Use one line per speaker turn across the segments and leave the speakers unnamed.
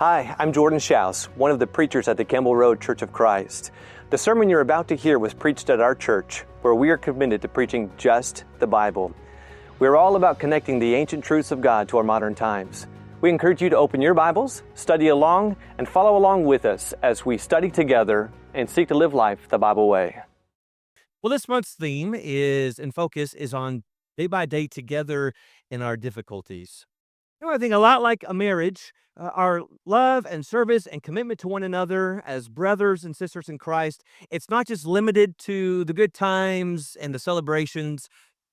Hi, I'm Jordan Shouse, one of the preachers at the Campbell Road Church of Christ. The sermon you're about to hear was preached at our church, where we are committed to preaching just the Bible. We're all about connecting the ancient truths of God to our modern times. We encourage you to open your Bibles, study along, and follow along with us as we study together and seek to live life the Bible way.
Well, this month's theme is and focus is on day by day together in our difficulties. I think a lot like a marriage, our love and service and commitment to one another as brothers and sisters in Christ, it's not just limited to the good times and the celebrations,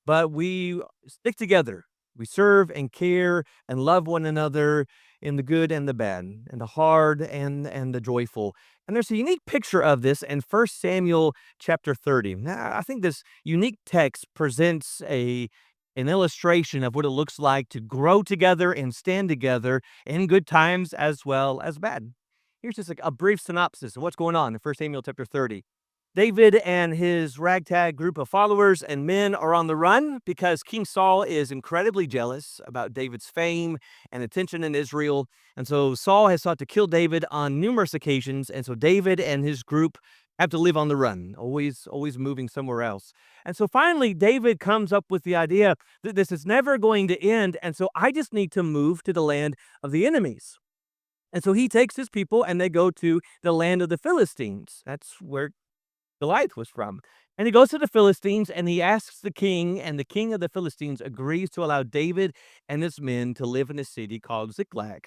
but we stick together. We serve and care and love one another in the good and the bad, and the hard and the joyful. And there's a unique picture of this in 1 Samuel chapter 30. Now, I think this unique text presents an illustration of what it looks like to grow together and stand together in good times as well as bad. Here's just a brief synopsis of what's going on in 1 Samuel chapter 30. David and his ragtag group of followers and men are on the run because King Saul is incredibly jealous about David's fame and attention in Israel. And so Saul has sought to kill David on numerous occasions. And so David and his group have to live on the run, always moving somewhere else. And so finally, David comes up with the idea that this is never going to end. And so I just need to move to the land of the enemies. And so he takes his people and they go to the land of the Philistines. That's where Goliath was from. And he goes to the Philistines and he asks the king, and the king of the Philistines agrees to allow David and his men to live in a city called Ziklag.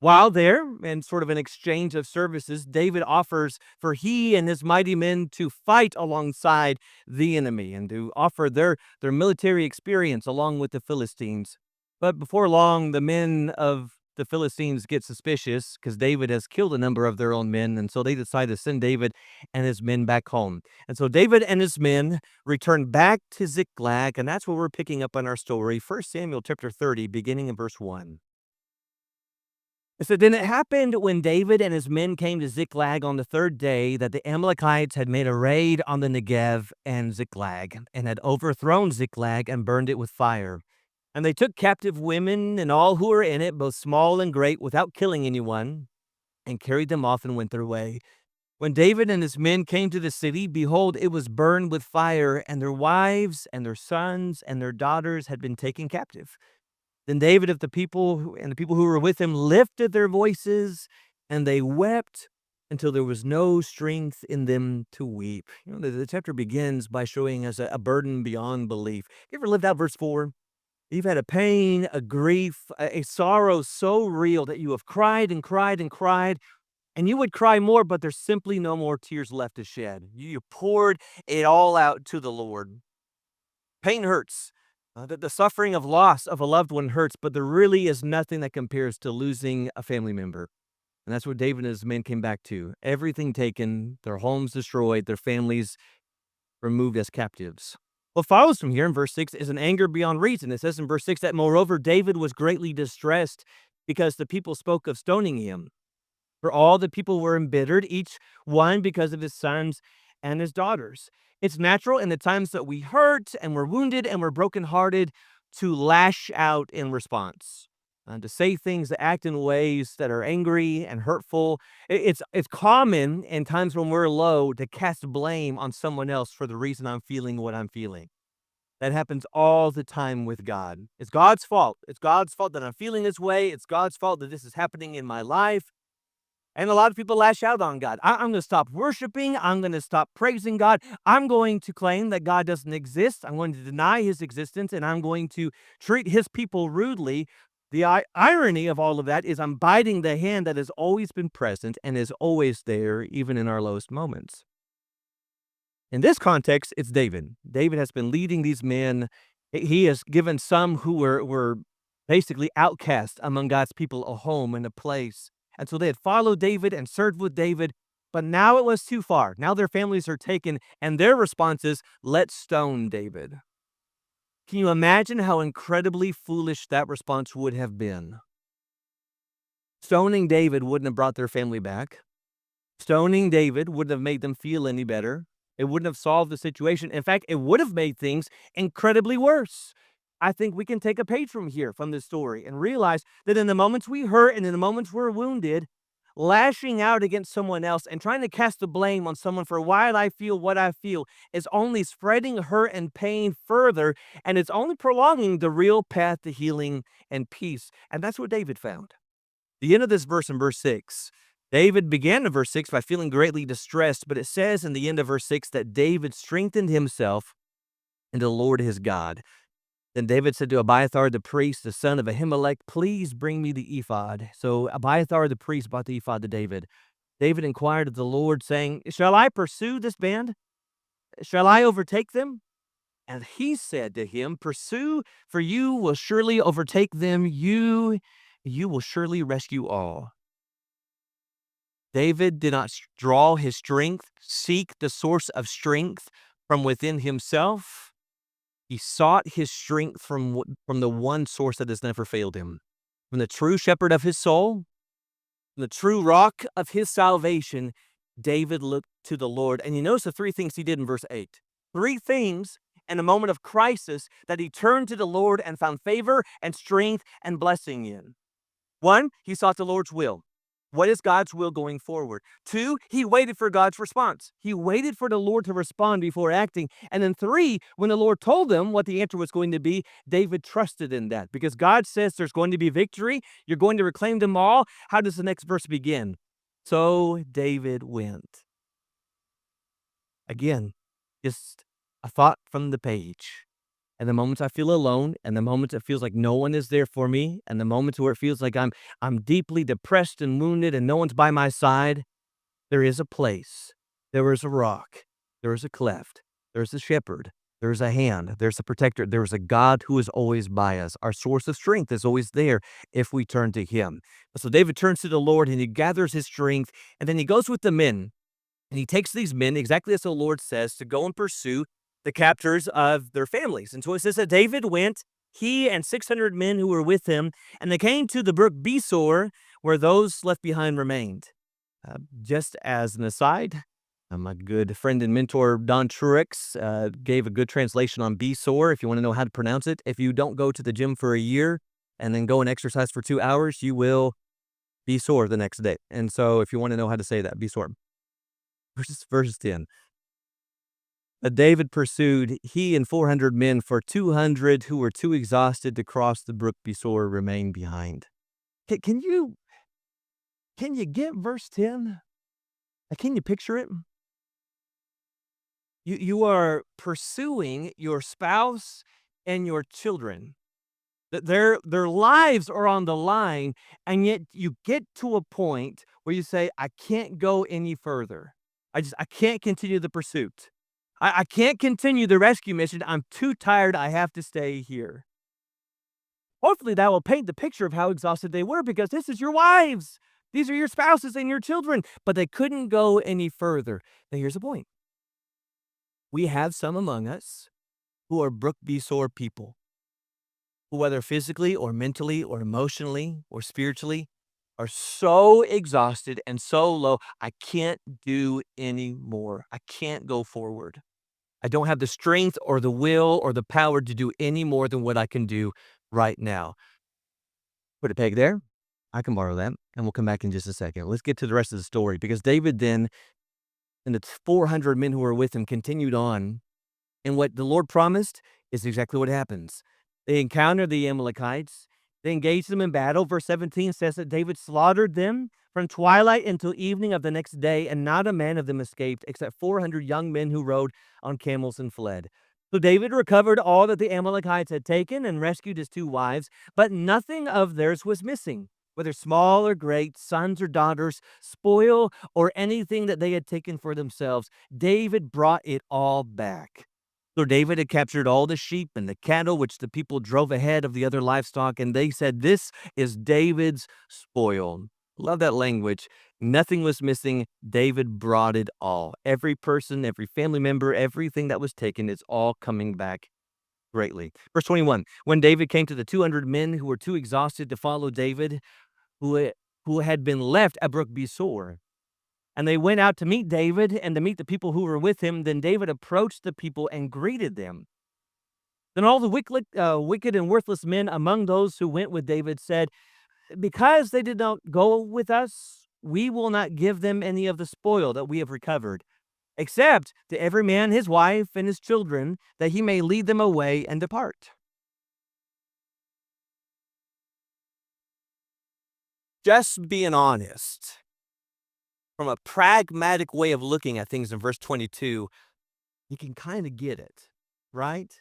While there, in sort of an exchange of services, David offers for he and his mighty men to fight alongside the enemy and to offer their military experience along with the Philistines. But before long, the men of the Philistines get suspicious because David has killed a number of their own men, and so they decide to send David and his men back home. And so David and his men return back to Ziklag, and that's where we're picking up on our story, 1 Samuel chapter 30, beginning in verse 1. It said, "Then it happened when David and his men came to Ziklag on the third day that the Amalekites had made a raid on the Negev and Ziklag, and had overthrown Ziklag and burned it with fire. And they took captive women and all who were in it, both small and great, without killing anyone, and carried them off and went their way. When David and his men came to the city, behold, it was burned with fire, and their wives and their sons and their daughters had been taken captive. Then David and the people who were with him lifted their voices, and they wept until there was no strength in them to weep." The chapter begins by showing us a burden beyond belief. You ever lived out verse 4? You've had a pain, a grief, a sorrow so real that you have cried and cried and cried, and you would cry more, but there's simply no more tears left to shed. You poured it all out to the Lord. Pain hurts. The suffering of loss of a loved one hurts, but there really is nothing that compares to losing a family member. And that's what David and his men came back to. Everything taken, their homes destroyed, their families removed as captives. What follows from here in verse 6 is an anger beyond reason. It says in verse 6 that, "Moreover, David was greatly distressed because the people spoke of stoning him. For all the people were embittered, each one because of his sons and his daughters." It's natural in the times that we hurt and we're wounded and we're brokenhearted to lash out in response, to say things, to act in ways that are angry and hurtful. It's common in times when we're low to cast blame on someone else for the reason I'm feeling what I'm feeling. That happens all the time with God. It's God's fault. It's God's fault that I'm feeling this way. It's God's fault that this is happening in my life. And a lot of people lash out on God. I'm going to stop worshiping. I'm going to stop praising God. I'm going to claim that God doesn't exist. I'm going to deny his existence, and I'm going to treat his people rudely. The irony of all of that is I'm biting the hand that has always been present and is always there, even in our lowest moments. In this context, it's David. David has been leading these men. He has given some who were basically outcast among God's people a home and a place. And so they had followed David and served with David, but now it was too far. Now their families are taken, and their response is, "Let's stone David." Can you imagine how incredibly foolish that response would have been? Stoning David wouldn't have brought their family back. Stoning David wouldn't have made them feel any better. It wouldn't have solved the situation. In fact, it would have made things incredibly worse. I think we can take a page from here, from this story, and realize that in the moments we hurt and in the moments we're wounded, lashing out against someone else and trying to cast the blame on someone for why I feel what I feel is only spreading hurt and pain further, and it's only prolonging the real path to healing and peace. And that's what David found. The end of this verse in verse 6. David began in verse 6 by feeling greatly distressed, but it says in the end of verse 6 that David strengthened himself in the Lord his God. Then David said to Abiathar the priest, the son of Ahimelech, please bring me the ephod. So Abiathar the priest brought the ephod to David. David inquired of the Lord, saying, shall I pursue this band? Shall I overtake them? And he said to him, pursue, for you will surely overtake them. You will surely rescue all. David did not draw his strength, seek the source of strength from within himself. He sought his strength from the one source that has never failed him, from the true shepherd of his soul, from the true rock of his salvation. David looked to the Lord. And you notice the three things he did in verse 8. Three things in a moment of crisis that he turned to the Lord and found favor and strength and blessing in. One, he sought the Lord's will. What is God's will going forward? Two, he waited for God's response. He waited for the Lord to respond before acting. And then three, when the Lord told him what the answer was going to be, David trusted in that because God says there's going to be victory. You're going to reclaim them all. How does the next verse begin? So David went. Again, just a thought from the page. And the moments I feel alone, and the moments it feels like no one is there for me, and the moments where it feels like I'm deeply depressed and wounded and no one's by my side, there is a place. There is a rock. There is a cleft. There's a shepherd. There's a hand. There's a protector. There is a God who is always by us. Our source of strength is always there if we turn to him. So David turns to the Lord and he gathers his strength, and then he goes with the men. And he takes these men, exactly as the Lord says, to go and pursue the captors of their families. And so it says that David went, he and 600 men who were with him, and they came to the brook Besor, where those left behind remained. Just as an aside, my good friend and mentor, Don Truex, gave a good translation on Besor, if you want to know how to pronounce it. If you don't go to the gym for a year and then go and exercise for 2 hours, you will be sore the next day. And so if you want to know how to say that, Besor. Verse 10. David pursued, he and 400 men, for 200 who were too exhausted to cross the brook Besor remained behind. Can you get verse 10? Can you picture it? You are pursuing your spouse and your children. Their lives are on the line, and yet you get to a point where you say, I can't go any further. I can't continue the pursuit. I can't continue the rescue mission. I'm too tired. I have to stay here. Hopefully that will paint the picture of how exhausted they were, because this is your wives. These are your spouses and your children. But they couldn't go any further. Now here's the point. We have some among us who are Brook Besor people, who whether physically or mentally or emotionally or spiritually are so exhausted and so low, I can't do any more. I can't go forward. I don't have the strength or the will or the power to do any more than what I can do right now. Put a peg there. I can borrow that, and we'll come back in just a second. Let's get to the rest of the story, because David then and the 400 men who were with him continued on, and what the Lord promised is exactly what happens. They encountered the Amalekites. They engaged them in battle. Verse 17 says that David slaughtered them from twilight until evening of the next day, and not a man of them escaped, except 400 young men who rode on camels and fled. So David recovered all that the Amalekites had taken and rescued his 2 wives, but nothing of theirs was missing, whether small or great, sons or daughters, spoil or anything that they had taken for themselves. David brought it all back. So David had captured all the sheep and the cattle, which the people drove ahead of the other livestock, and they said, this is David's spoil. Love that language. Nothing was missing. David brought it all. Every person, every family member, everything that was taken, it's all coming back greatly. Verse 21, when David came to the 200 men who were too exhausted to follow David, who had been left at Brook Besor, and they went out to meet David and to meet the people who were with him. Then David approached the people and greeted them. Then all the wicked and worthless men among those who went with David said, "Because they did not go with us, we will not give them any of the spoil that we have recovered, except to every man his wife and his children, that he may lead them away and depart." Just being honest, from a pragmatic way of looking at things in verse 22, you can kind of get it, right?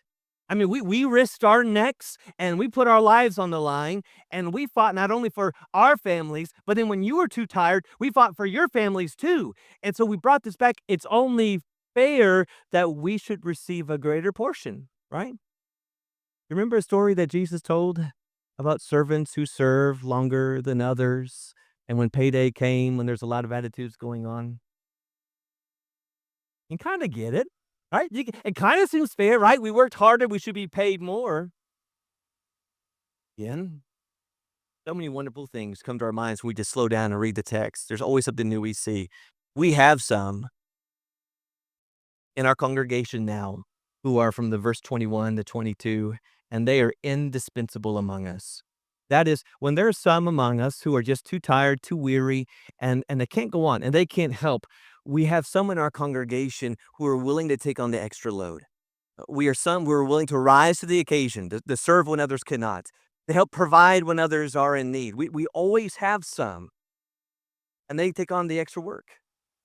I mean, we risked our necks and we put our lives on the line, and we fought not only for our families, but then when you were too tired, we fought for your families too. And so we brought this back. It's only fair that we should receive a greater portion, right? You remember a story that Jesus told about servants who serve longer than others? And when payday came, when there's a lot of attitudes going on, you kind of get it, right? It kind of seems fair, right? We worked harder, we should be paid more. Again, so many wonderful things come to our minds when we just slow down and read the text. There's always something new we see. We have some in our congregation now who are from the verse 21 to 22, and they are indispensable among us. That is, when there are some among us who are just too tired, too weary, and they can't go on and they can't help, we have some in our congregation who are willing to take on the extra load. We are some who are willing to rise to the occasion, to serve when others cannot, to help provide when others are in need. We always have some, and they take on the extra work.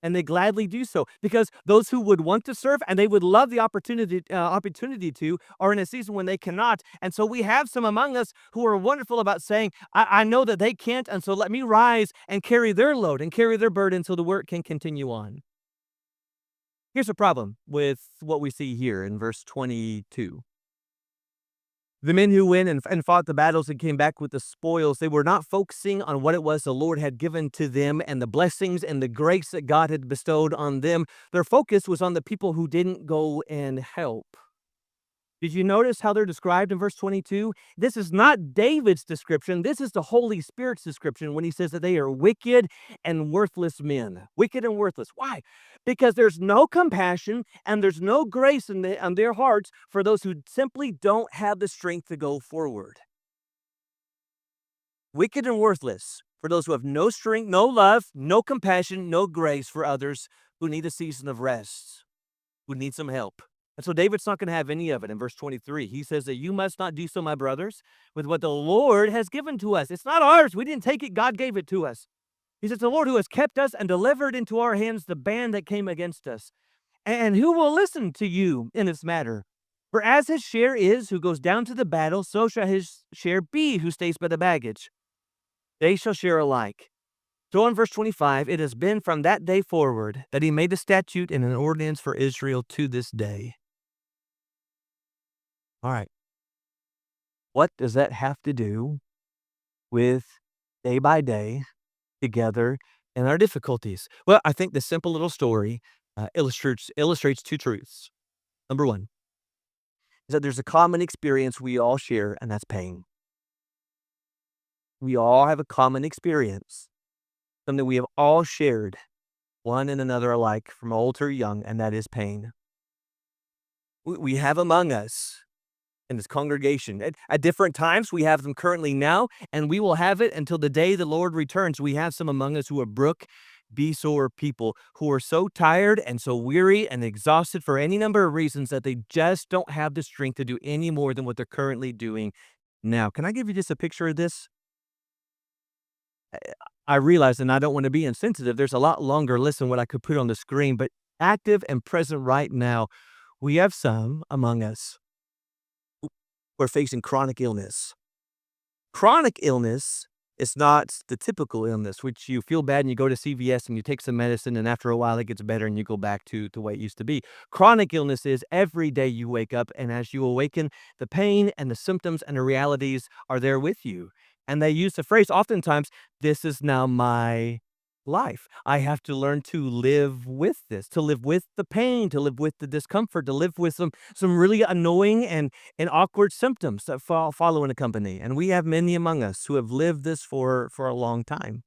And they gladly do so because those who would want to serve and they would love the opportunity to are in a season when they cannot. And so we have some among us who are wonderful about saying, I know that they can't, and so let me rise and carry their load and carry their burden so the work can continue on. Here's a problem with what we see here in verse 22. The men who went and fought the battles and came back with the spoils, they were not focusing on what it was the Lord had given to them and the blessings and the grace that God had bestowed on them. Their focus was on the people who didn't go and help. Did you notice how they're described in verse 22? This is not David's description. This is the Holy Spirit's description when he says that they are wicked and worthless men. Wicked and worthless. Why? Because there's no compassion and there's no grace on their hearts for those who simply don't have the strength to go forward. Wicked and worthless for those who have no strength, no love, no compassion, no grace for others who need a season of rest, who need some help. And so David's not going to have any of it in verse 23. He says that you must not do so, my brothers, with what the Lord has given to us. It's not ours. We didn't take it. God gave it to us. He says, the Lord who has kept us and delivered into our hands the band that came against us. And who will listen to you in this matter? For as his share is who goes down to the battle, so shall his share be who stays by the baggage. They shall share alike. So in verse 25, it has been from that day forward that he made a statute and an ordinance for Israel to this day. All right. What does that have to do with day by day together and our difficulties? Well, I think the simple little story illustrates two truths. Number one is that there's a common experience we all share, and that's pain. We all have a common experience, something we have all shared, one and another alike, from old to young, and that is pain. We have among us in this congregation. At different times, we have them currently now, and we will have it until the day the Lord returns. We have some among us who are Brook B. Sore people who are so tired and so weary and exhausted for any number of reasons that they just don't have the strength to do any more than what they're currently doing now. Can I give you just a picture of this? I realize, and I don't want to be insensitive, there's a lot longer list than what I could put on the screen, but active and present right now, we have some among us who are facing chronic illness. Chronic illness is not the typical illness, which you feel bad and you go to CVS and you take some medicine, and after a while it gets better and you go back to the way it used to be. Chronic illness is every day you wake up, and as you awaken, the pain and the symptoms and the realities are there with you. And they use the phrase oftentimes, this is now my life. I have to learn to live with this, to live with the pain, to live with the discomfort, to live with some really annoying and awkward symptoms that follow and accompany. And we have many among us who have lived this for a long time.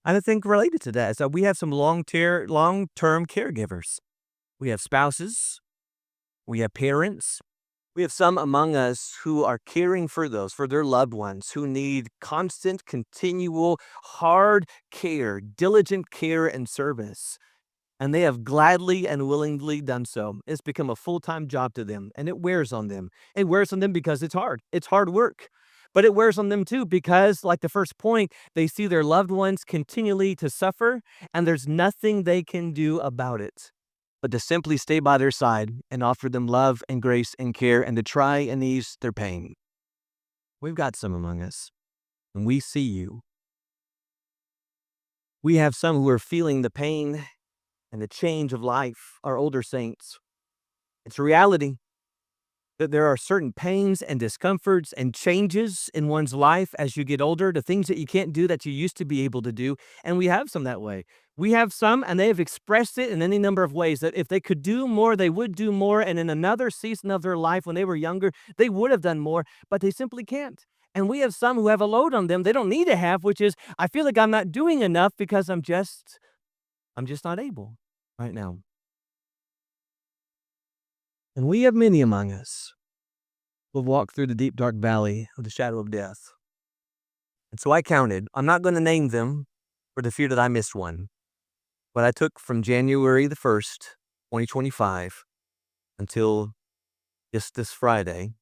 And I think related to that is that we have some long-term caregivers. We have spouses, we have parents, We have some among us who are caring for those, for their loved ones, who need constant, continual, hard care, diligent care and service. And they have gladly and willingly done so. It's become a full-time job to them, and it wears on them. It wears on them because it's hard. It's hard work. But it wears on them too because, like the first point, they see their loved ones continually to suffer, and there's nothing they can do about it but to simply stay by their side and offer them love and grace and care and to try and ease their pain. We've got some among us, and we see you. We have some who are feeling the pain and the change of life, our older saints. It's a reality that there are certain pains and discomforts and changes in one's life as you get older, the things that you can't do that you used to be able to do. And we have some that way. We have some, and they have expressed it in any number of ways that if they could do more, they would do more. And in another season of their life, when they were younger, they would have done more, but they simply can't. And we have some who have a load on them they don't need to have, which is, I feel like I'm not doing enough because I'm just not able right now. And we have many among us who have walked through the deep, dark valley of the shadow of death. And so I counted. I'm not going to name them for the fear that I missed one. But I took from January the 1st, 2025, until just this Friday,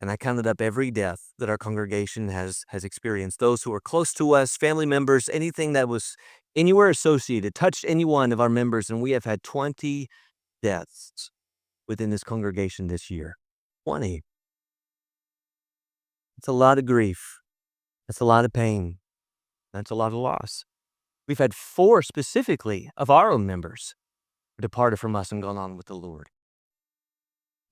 and I counted up every death that our congregation has experienced. Those who are close to us, family members, anything that was anywhere associated, touched any one of our members, and we have had 20 deaths within this congregation this year. 20. It's a lot of grief. That's a lot of pain. That's a lot of loss. We've had 4 specifically of our own members who departed from us and gone on with the Lord.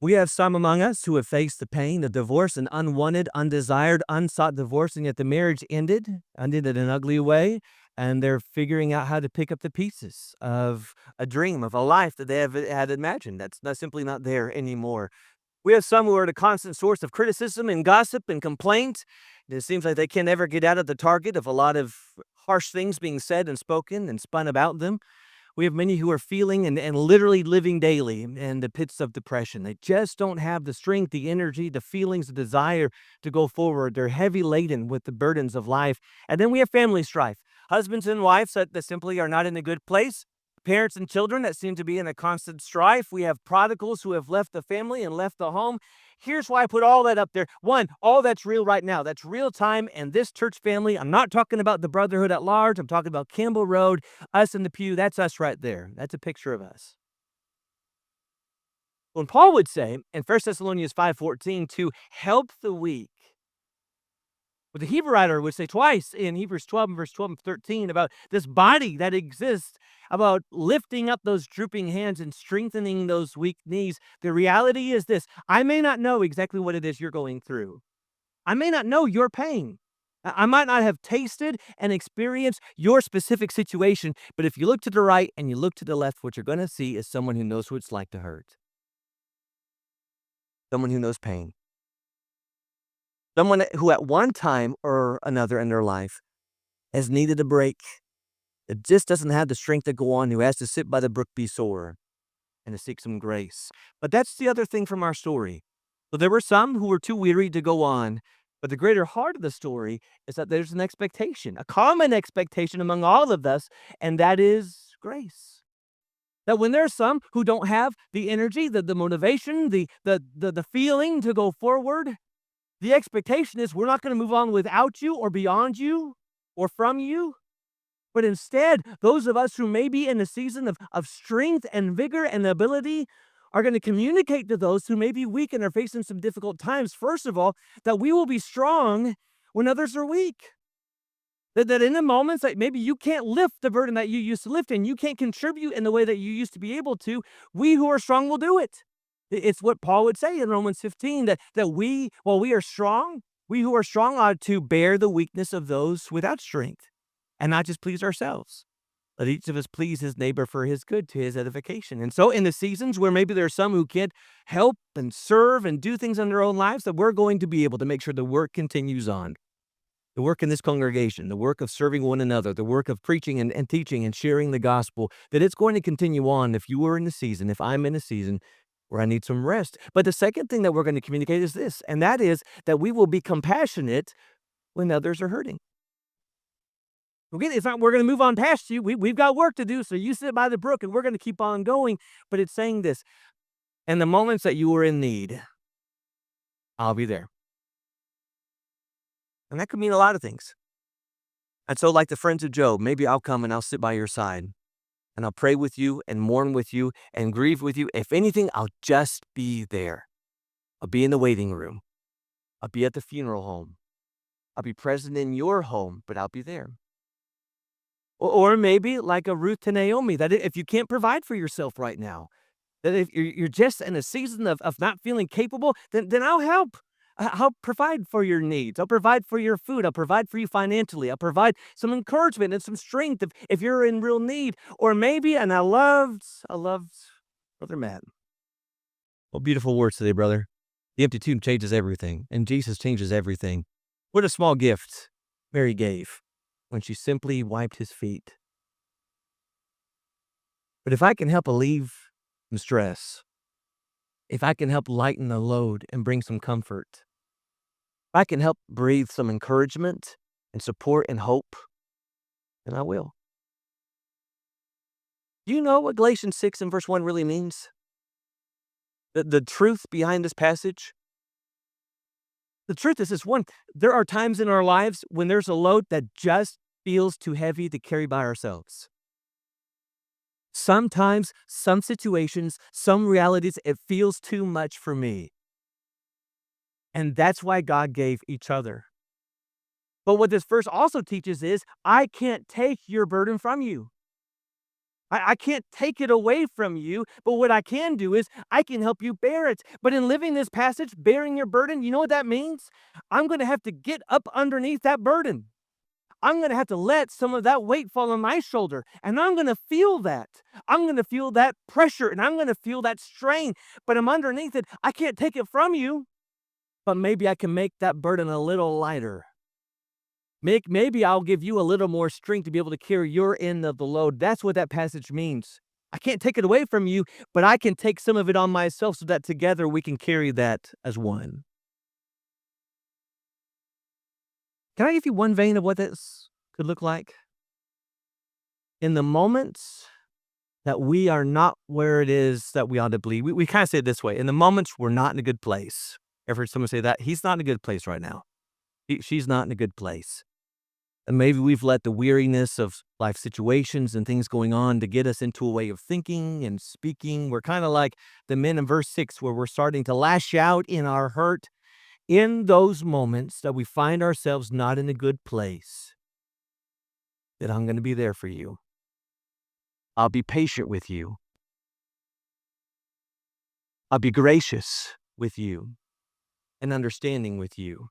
We have some among us who have faced the pain of divorce, an unwanted, undesired, unsought divorce, and yet the marriage ended in an ugly way, and they're figuring out how to pick up the pieces of a dream, of a life that they had imagined that's simply not there anymore. We have some who are the constant source of criticism and gossip and complaint. It seems like they can never get out of the target of a lot of harsh things being said and spoken and spun about them. We have many who are feeling and literally living daily in the pits of depression. They just don't have the strength, the energy, the feelings, the desire to go forward. They're heavy laden with the burdens of life. And then we have family strife. Husbands and wives that simply are not in a good place. Parents and children that seem to be in a constant strife. We have prodigals who have left the family and left the home. Here's why I put all that up there. One, all that's real right now. That's real time. And this church family, I'm not talking about the brotherhood at large. I'm talking about Campbell Road, us in the pew. That's us right there. That's a picture of us. When Paul would say in 1 Thessalonians 5:14 to help the weak, but the Hebrew writer would say twice in Hebrews 12 and verse 12 and 13 about this body that exists, about lifting up those drooping hands and strengthening those weak knees. The reality is this: I may not know exactly what it is you're going through. I may not know your pain. I might not have tasted and experienced your specific situation, but if you look to the right and you look to the left, what you're going to see is someone who knows what it's like to hurt. Someone who knows pain. Someone who at one time or another in their life has needed a break, that just doesn't have the strength to go on, who has to sit by the brook be sore and to seek some grace. But that's the other thing from our story. So there were some who were too weary to go on, but the greater heart of the story is that there's an expectation, a common expectation among all of us, and that is grace. That when there's some who don't have the energy, the motivation, the feeling to go forward, the expectation is we're not going to move on without you or beyond you or from you. But instead, those of us who may be in a season of strength and vigor and ability are going to communicate to those who may be weak and are facing some difficult times, first of all, that we will be strong when others are weak. That in the moments that maybe you can't lift the burden that you used to lift and you can't contribute in the way that you used to be able to, we who are strong will do it. It's what Paul would say in Romans 15, that we, while we are strong, we who are strong ought to bear the weakness of those without strength and not just please ourselves. Let each of us please his neighbor for his good, to his edification. And so in the seasons where maybe there are some who can't help and serve and do things in their own lives, that we're going to be able to make sure the work continues on. The work in this congregation, the work of serving one another, the work of preaching and teaching and sharing the gospel, that it's going to continue on if you are in the season, if I'm in a season or I need some rest. But the second thing that we're going to communicate is this, and that is that we will be compassionate when others are hurting. Okay, it's not we're going to move on past you. We've got work to do, so you sit by the brook and we're going to keep on going. But it's saying this, in the moments that you are in need, I'll be there. And that could mean a lot of things. And so, like the friends of Job, maybe I'll come and I'll sit by your side and I'll pray with you and mourn with you and grieve with you. If anything, I'll just be there. I'll be in the waiting room. I'll be at the funeral home. I'll be present in your home, but I'll be there. Or maybe like a Ruth to Naomi, that if you can't provide for yourself right now, that if you're just in a season of not feeling capable, then I'll help. I'll provide for your needs. I'll provide for your food. I'll provide for you financially. I'll provide some encouragement and some strength if you're in real need. Or maybe, and I loved Brother Matt. What beautiful words today, brother. The empty tomb changes everything, and Jesus changes everything. What a small gift Mary gave when she simply wiped his feet. But if I can help alleviate some stress, if I can help lighten the load and bring some comfort, if I can help breathe some encouragement and support and hope, then I will. Do you know what Galatians 6 and verse 1 really means? The truth behind this passage? The truth is this: one, there are times in our lives when there's a load that just feels too heavy to carry by ourselves. Sometimes, some situations, some realities, it feels too much for me. And that's why God gave each other. But what this verse also teaches is, I can't take your burden from you. I can't take it away from you, but what I can do is I can help you bear it. But in living this passage, bearing your burden, you know what that means? I'm going to have to get up underneath that burden. I'm going to have to let some of that weight fall on my shoulder, and I'm going to feel that. I'm going to feel that pressure, and I'm going to feel that strain, but I'm underneath it. I can't take it from you, but maybe I can make that burden a little lighter. Maybe I'll give you a little more strength to be able to carry your end of the load. That's what that passage means. I can't take it away from you, but I can take some of it on myself so that together we can carry that as one. Can I give you one vein of what this could look like? In the moments that we are not where it is that we ought to be, we kind of say it this way. In the moments we're not in a good place. Ever heard someone say that? He's not in a good place right now. She's not in a good place. And maybe we've let the weariness of life situations and things going on to get us into a way of thinking and speaking. We're kind of like the men in verse 6 where we're starting to lash out in our hurt. In those moments that we find ourselves not in a good place, that I'm going to be there for you. I'll be patient with you. I'll be gracious with you and understanding with you.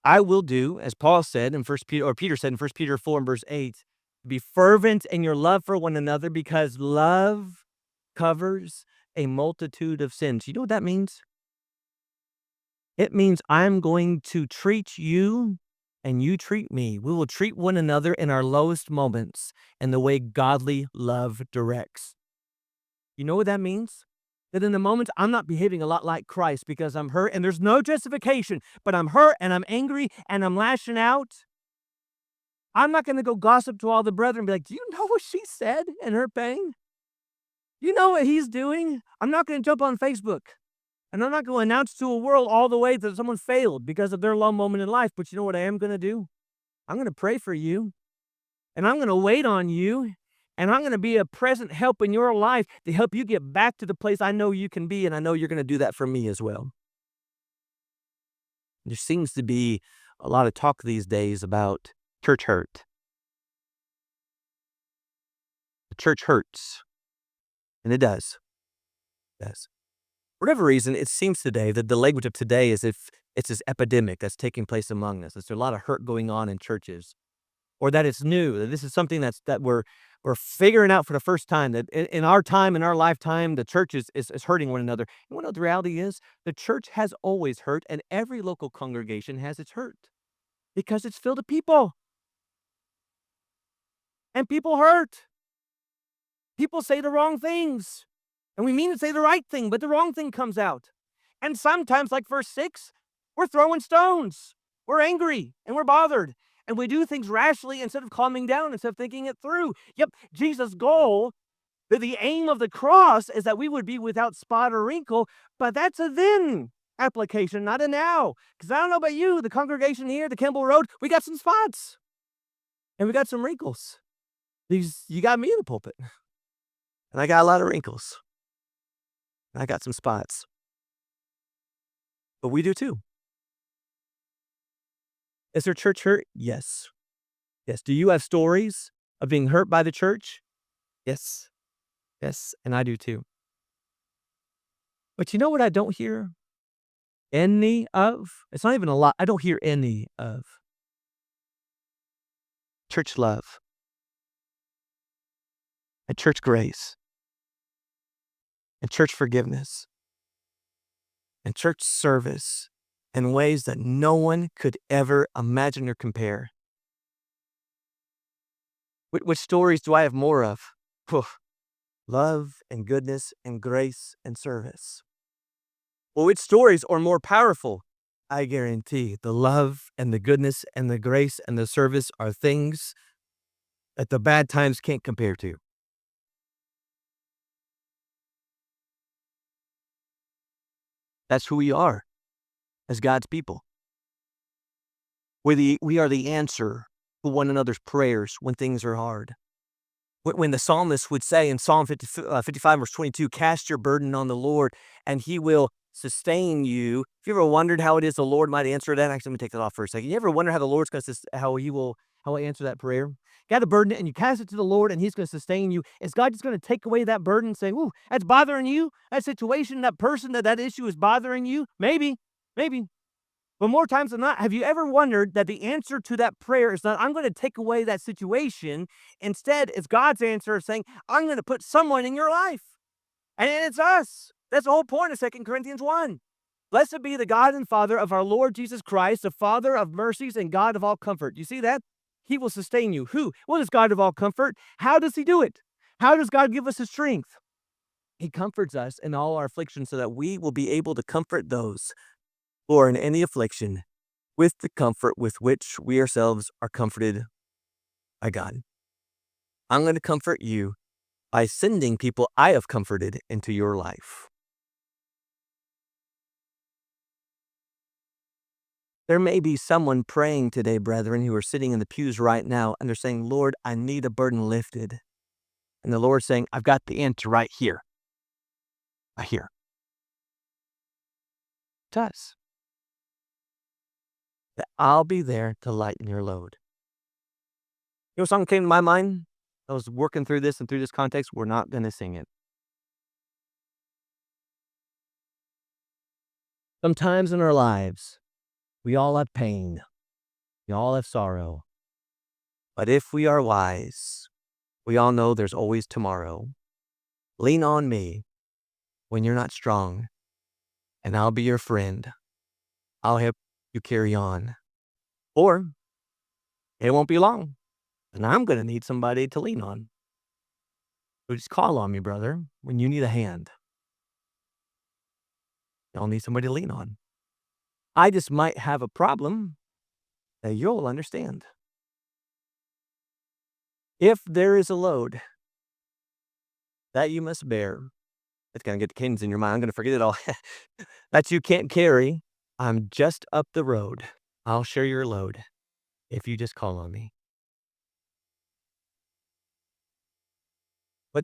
I will do, as Paul said in Peter said in 1 Peter 4 and verse 8, be fervent in your love for one another because love covers a multitude of sins. You know what that means? It means I'm going to treat you and you treat me. We will treat one another in our lowest moments in the way godly love directs. You know what that means? That in the moments I'm not behaving a lot like Christ because I'm hurt and there's no justification, but I'm hurt and I'm angry and I'm lashing out. I'm not going to go gossip to all the brethren and be like, do you know what she said in her pain? You know what he's doing? I'm not going to jump on Facebook. And I'm not going to announce to a world all the way that someone failed because of their low moment in life. But you know what I am going to do? I'm going to pray for you. And I'm going to wait on you. And I'm going to be a present help in your life to help you get back to the place I know you can be. And I know you're going to do that for me as well. There seems to be a lot of talk these days about church hurt. The church hurts. And it does. It does. For whatever reason, it seems today that the language of today is if it's this epidemic that's taking place among us. There's a lot of hurt going on in churches. Or that it's new, that this is something that we're figuring out for the first time, that in our time, in our lifetime, the church is hurting one another. You want to know what the reality is? The church has always hurt, and every local congregation has its hurt because it's filled with people. And people hurt. People say the wrong things. And we mean to say the right thing, but the wrong thing comes out. And sometimes, like verse 6, we're throwing stones. We're angry and we're bothered. And we do things rashly instead of calming down, instead of thinking it through. Yep, Jesus' goal, the aim of the cross is that we would be without spot or wrinkle, but that's a then application, not a now. Because I don't know about you, the congregation here, the Kimball Road, we got some spots and we got some wrinkles. You got me in the pulpit, and I got a lot of wrinkles. And I got some spots. But we do too. Is there church hurt? Yes. Yes. Do you have stories of being hurt by the church? Yes. Yes. And I do too. But you know what I don't hear any of? It's not even a lot. I don't hear any of church love and church grace and church forgiveness and church service in ways that no one could ever imagine or compare. Which stories do I have more of? Love and goodness and grace and service. Well, which stories are more powerful? I guarantee the love and the goodness and the grace and the service are things that the bad times can't compare to. That's who we are as God's people. We are the answer to one another's prayers when things are hard. When the psalmist would say in Psalm 55, verse 22, cast your burden on the Lord and he will sustain you. If you ever wondered how it is the Lord might answer that, actually, let me take that off for a second. You ever wonder how the Lord's going to, how he'll answer that prayer? You got a burden and you cast it to the Lord and he's going to sustain you. Is God just going to take away that burden saying, ooh, that's bothering you? That situation, that person, that issue is bothering you? Maybe. But more times than not, have you ever wondered that the answer to that prayer is not, I'm going to take away that situation. Instead, it's God's answer saying, I'm going to put someone in your life. And it's us. That's the whole point of 2 Corinthians 1. Blessed be the God and Father of our Lord Jesus Christ, the Father of mercies and God of all comfort. You see that? He will sustain you. Who? What is God of all comfort? How does he do it? How does God give us his strength? He comforts us in all our afflictions so that we will be able to comfort those who are in any affliction with the comfort with which we ourselves are comforted by God. I'm going to comfort you by sending people I have comforted into your life. There may be someone praying today, brethren, who are sitting in the pews right now, and they're saying, Lord, I need a burden lifted. And the Lord's saying, I've got the answer right here. Right here. It does. That I'll be there to lighten your load. You know, a song came to my mind. I was working through this and through this context. We're not going to sing it. Sometimes in our lives, we all have pain. We all have sorrow. But if we are wise, we all know there's always tomorrow. Lean on me when you're not strong, and I'll be your friend. I'll help you carry on. Or it won't be long, and I'm going to need somebody to lean on. So just call on me, brother, when you need a hand. Y'all need somebody to lean on. I just might have a problem that you'll understand. If there is a load that you must bear, it's going to get the cadence in your mind. I'm going to forget it all. That you can't carry, I'm just up the road. I'll share your load if you just call on me.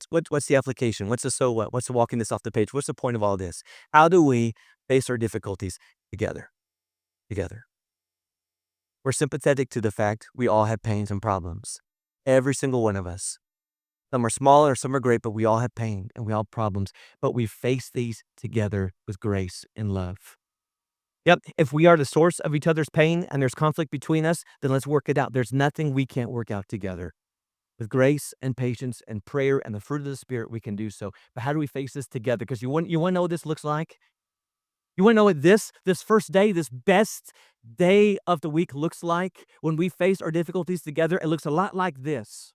What's the application? What's the so what? What's the walking this off the page? What's the point of all this? How do we face our difficulties together? We're sympathetic to the fact we all have pains and problems. Every single one of us. Some are smaller, some are great, but we all have pain and we all have problems. But we face these together with grace and love. Yep, if we are the source of each other's pain and there's conflict between us, then let's work it out. There's nothing we can't work out together. With grace and patience and prayer and the fruit of the Spirit, we can do so. But how do we face this together? Because you want to know what this looks like? You want to know what this first day, this best day of the week looks like? When we face our difficulties together, it looks a lot like this.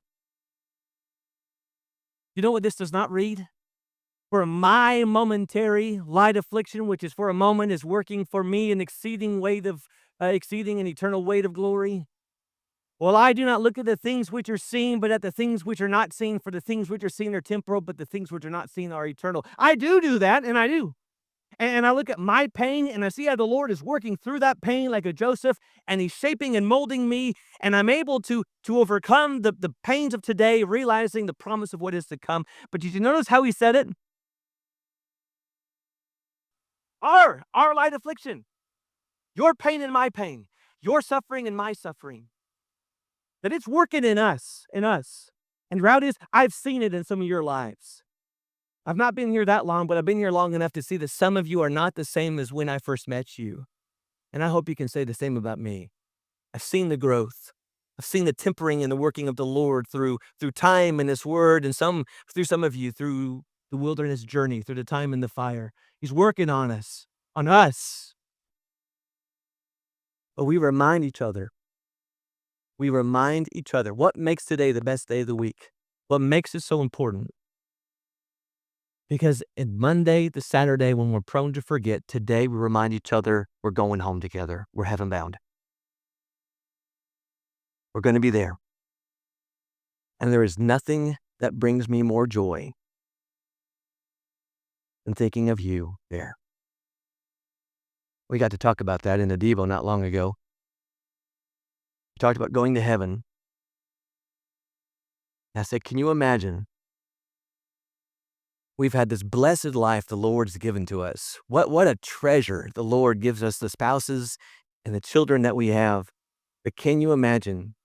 You know what this does not read? for my momentary light affliction, which is for a moment, is working for me an exceeding an eternal weight of glory. Well, I do not look at the things which are seen, but at the things which are not seen. For the things which are seen are temporal, but the things which are not seen are eternal. I do that, and I do. And I look at my pain, and I see how the Lord is working through that pain like a Joseph, and He's shaping and molding me, and I'm able to overcome the pains of today, realizing the promise of what is to come. But did you notice how He said it? Our light affliction, your pain and my pain, your suffering and my suffering. That it's working in us. And the reality is, I've seen it in some of your lives. I've not been here that long, but I've been here long enough to see that some of you are not the same as when I first met you. And I hope you can say the same about me. I've seen the growth. I've seen the tempering and the working of the Lord through time and His Word, and through some of you through the wilderness journey, through the time in the fire. He's working on us. But we remind each other. What makes today the best day of the week? What makes it so important? Because in Monday to Saturday, when we're prone to forget, today we remind each other we're going home together. We're heaven bound. We're going to be there. And there is nothing that brings me more joy than thinking of you there. We got to talk about that in a Devo not long ago. We talked about going to heaven. And I said, can you imagine? We've had this blessed life the Lord's given to us. What a treasure the Lord gives us, the spouses and the children that we have. But can you imagine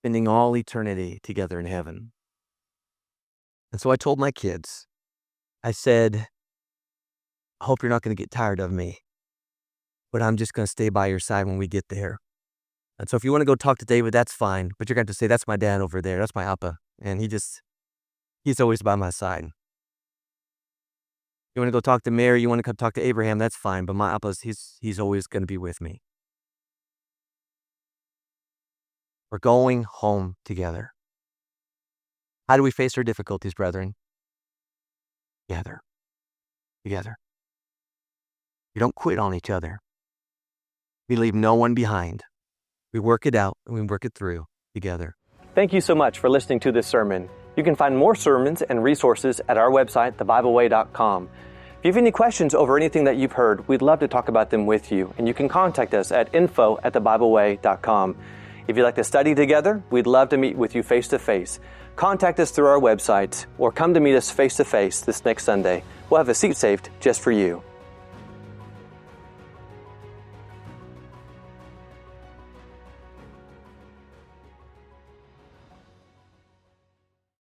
spending all eternity together in heaven? And so I told my kids, I said, I hope you're not going to get tired of me, but I'm just going to stay by your side when we get there. And so if you want to go talk to David, that's fine. But you're going to have to say, that's my dad over there. That's my Appa. And he's always by my side. You want to go talk to Mary, you want to come talk to Abraham, that's fine. But my Appa's, he's always going to be with me. We're going home together. How do we face our difficulties, brethren? Together. We don't quit on each other. We leave no one behind. We work it out and we work it through together.
Thank you so much for listening to this sermon. You can find more sermons and resources at our website, thebibleway.com. If you have any questions over anything that you've heard, we'd love to talk about them with you, and you can contact us at info@thebibleway.com. If you'd like to study together, we'd love to meet with you face-to-face. Contact us through our website or come to meet us face-to-face this next Sunday. We'll have a seat saved just for you.